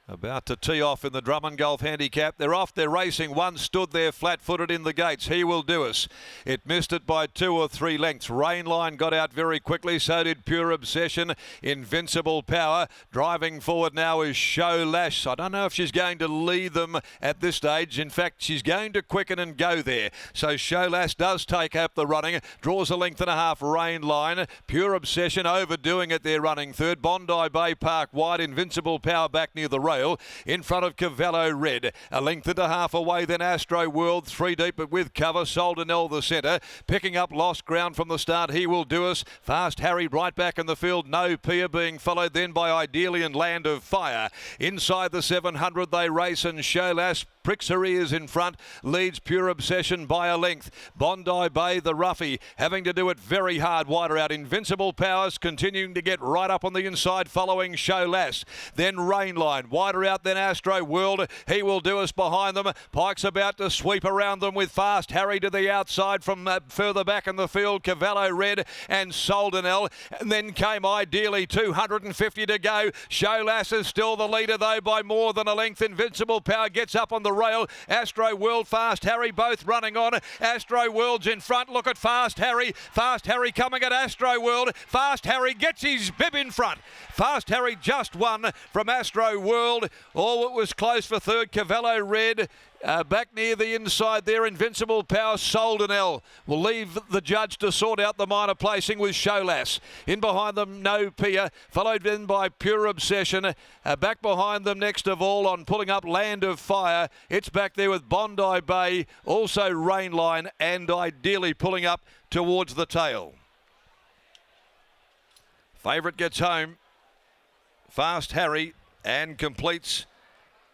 About to tee off in the Drummond Golf Handicap. They're off, they're racing. One stood there flat-footed in the gates. He Will Do Us. It missed it by 2 or 3 lengths. Rainline got out very quickly. So did Pure Obsession. Invincible Power. Driving forward now is Show Lash. I don't know if she's going to lead them at this stage. In fact, she's going to quicken and go there. So Show Lash does take up the running. Draws a length and a half. Rainline. Pure Obsession overdoing it there, running third. Bondi Bay Park wide. Invincible Power back near the rail. In front of Cavallo Red. A length and a half away, then Astro World, 3 deep but with cover. Soldanel the centre. Picking up lost ground from the start. He Will Do Us. Fast Harry right back in the field. No Peer being followed then by Ideally and Land of Fire. Inside the 700 they race, and Sholas pricks her ears in front. Leads Pure Obsession by a length. Bondi Bay, the roughie, having to do it very hard wider out. Invincible Powers continuing to get right up on the inside, following Sholas. Then Rainline. Wider out than Astro World. He Will Do Us behind them. Pike's about to sweep around them with Fast Harry to the outside from further back in the field. Cavallo Red and Soldanel. And then came Ideally, 250 to go. Sholas is still the leader though by more than a length. Invincible Power gets up on the rail. Astro World, Fast Harry both running on. Astro World's in front. Look at Fast Harry. Fast Harry coming at Astro World. Fast Harry gets his bib in front. Fast Harry just won from Astro World. Oh, it was close for third. Cavallo Red back near the inside there. Invincible Power. Soldanel will leave the judge to sort out the minor placing with Sholas. In behind them, No Peer, followed then by Pure Obsession. Back behind them next of all on pulling up Land of Fire. It's back there with Bondi Bay, also Rainline, and Ideally pulling up towards the tail. Favourite gets home. Fast Harry, and completes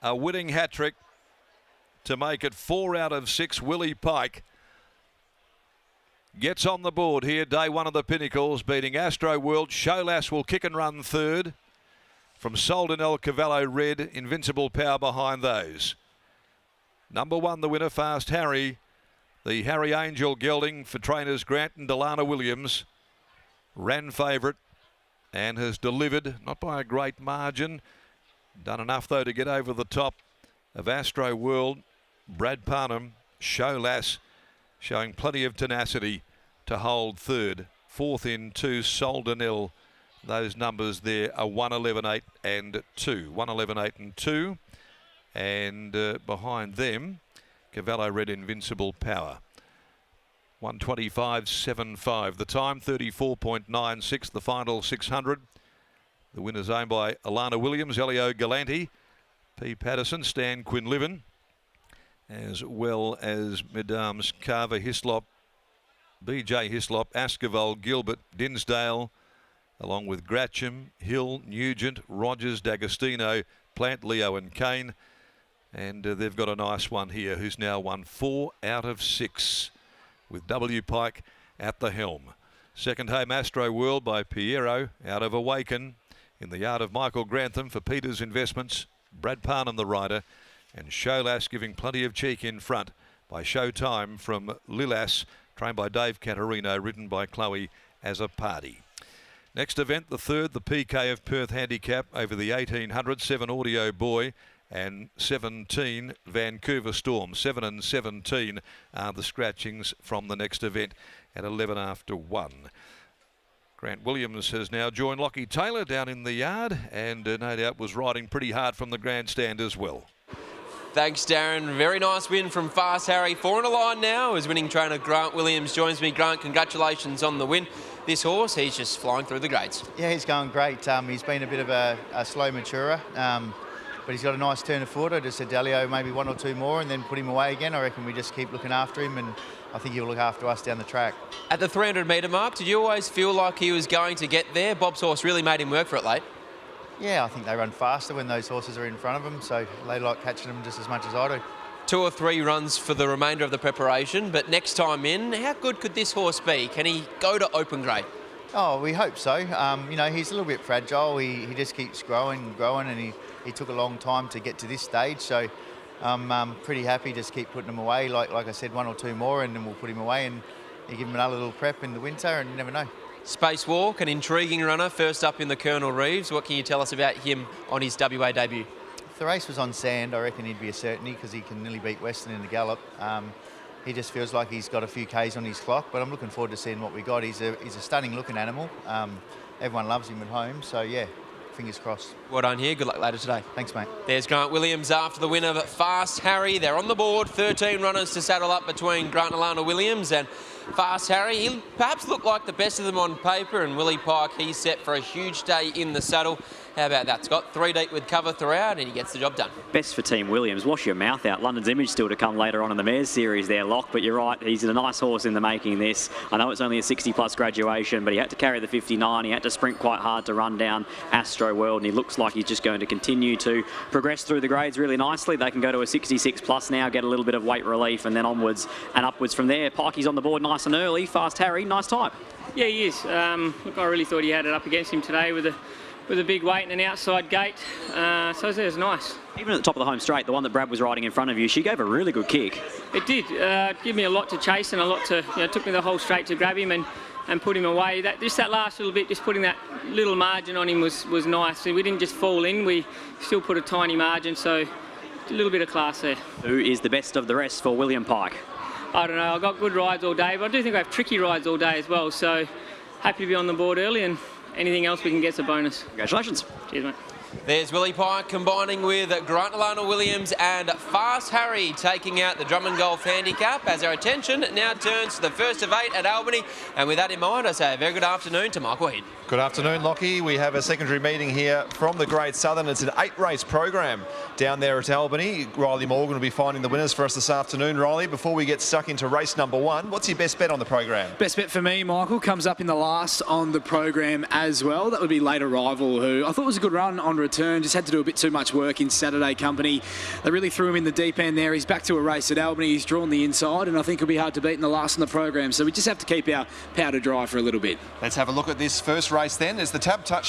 a winning hat-trick to make it 4 out of 6. Willie Pike gets on the board here, day one of the Pinnacles, beating Astro World. Sholas will kick and run third. From Soldanel, Cavallo Red, Invincible Power behind those. Number 1, the winner, Fast Harry. The Harry Angel gelding for trainers Grant and Delana Williams. Ran favourite and has delivered, not by a great margin. Done enough though to get over the top of Astro World. Brad Parnham, Sholas, showing plenty of tenacity to hold third. Fourth in 2, Soldanel. Those numbers there are 1:11, 8 and 2. 1:11, 8 and 2. And behind them, Cavallo Red, Invincible Power. 1:25.75. The time, 34.96. The final 600. The winner's owned by Alana Williams, Elio Galanti, P. Patterson, Stan Quinlivan, as well as Mesdames Carver, Hislop, B.J. Hislop, Ascot, Gilbert, Dinsdale, along with Gratcham, Hill, Nugent, Rogers, D'Agostino, Plant, Leo and Kane. And they've got a nice one here, who's now won 4 out of 6 with W. Pike at the helm. Second home, Astro World by Piero out of Awaken. In the yard of Michael Grantham for Peters Investments, Brad Parnham the rider, and Sholas giving plenty of cheek in front by Showtime from Lilas, trained by Dave Catarino, ridden by Chloe as a party. Next event, the third, the PK of Perth Handicap over the 1800, 7 Audio Boy and 17 Vancouver Storm. 7 and 17 are the scratchings from the next event at 11 after 1. Grant Williams has now joined Lockie Taylor down in the yard, and no doubt was riding pretty hard from the grandstand as well. Thanks, Darren. Very nice win from Fast Harry. 4 in a line now as winning trainer Grant Williams joins me. Grant, congratulations on the win. This horse, he's just flying through the grades. Yeah, he's going great. He's been a bit of a slow maturer, but he's got a nice turn of foot. I just said Delio maybe 1 or 2 more and then put him away again. I reckon we just keep looking after him, and I think he'll look after us down the track. At the 300 metre mark, did you always feel like he was going to get there? Bob's horse really made him work for it late. Yeah, I think they run faster when those horses are in front of them, so they like catching them just as much as I do. 2 or 3 runs for the remainder of the preparation, but next time in, how good could this horse be? Can he go to open grade? Oh, we hope so. You know, he's a little bit fragile. He just keeps growing and growing, and he took a long time to get to this stage, so I'm pretty happy. Just keep putting him away. Like I said, 1 or 2 more, and then we'll put him away, and you give him another little prep in the winter, and you never know. Spacewalk, an intriguing runner, first up in the Colonel Reeves. What can you tell us about him on his WA debut? the race was on sand, I reckon he'd be a certainty because he can nearly beat Western in the gallop. He just feels like he's got a few Ks on his clock, but I'm looking forward to seeing what we got. He's a stunning looking animal. Everyone loves him at home, so yeah, fingers crossed. Well done here. Good luck later today. Thanks, mate. There's Grant Williams after the win of Fast Harry. They're on the board. 13 runners to saddle up between Grant and Alana Williams and Fast Harry. He perhaps looked like the best of them on paper, and Willie Pike, he's set for a huge day in the saddle. How about that, Scott? 3 deep with cover throughout, and he gets the job done. Best for Team Williams. Wash your mouth out. London's Image still to come later on in the Mares series there, Lock, but you're right. He's a nice horse in the making this. I know it's only a 60-plus graduation, but he had to carry the 59. He had to sprint quite hard to run down Astro World, and he looks like he's just going to continue to progress through the grades really nicely. They can go to a 66-plus now, get a little bit of weight relief, and then onwards and upwards from there. Pikey's on the board nice and early. Fast Harry, nice time. Yeah, he is. Look, I really thought he had it up against him today with a big weight and an outside gate. So it was nice. Even at the top of the home straight, the one that Brad was riding in front of you, she gave a really good kick. It did. Give me a lot to chase and a lot to, it took me the whole straight to grab him and put him away. That last little bit, just putting that little margin on him was nice. We didn't just fall in, we still put a tiny margin, so a little bit of class there. Who is the best of the rest for William Pike? I don't know, I've got good rides all day, but I do think I have tricky rides all day as well, so happy to be on the board early, and anything else we can get's a bonus. Congratulations. Cheers, mate. There's Willie Pike combining with Grant Alana Williams and Fast Harry taking out the Drummond Golf Handicap as our attention now turns to the first of 8 at Albany. And with that in mind, I say a very good afternoon to Michael Head. Good afternoon, Lockie. We have a secondary meeting here from the Great Southern. It's an 8-race program down there at Albany. Riley Morgan will be finding the winners for us this afternoon. Riley, before we get stuck into race number 1, what's your best bet on the program? Best bet for me, Michael, comes up in the last on the program as well. That would be Late Arrival, who I thought was a good run on return, just had to do a bit too much work in Saturday company. They really threw him in the deep end there. He's back to a race at Albany. He's drawn the inside, and I think it'll be hard to beat in the last on the program. So we just have to keep our powder dry for a little bit. Let's have a look at this first race then. As the Tab Touch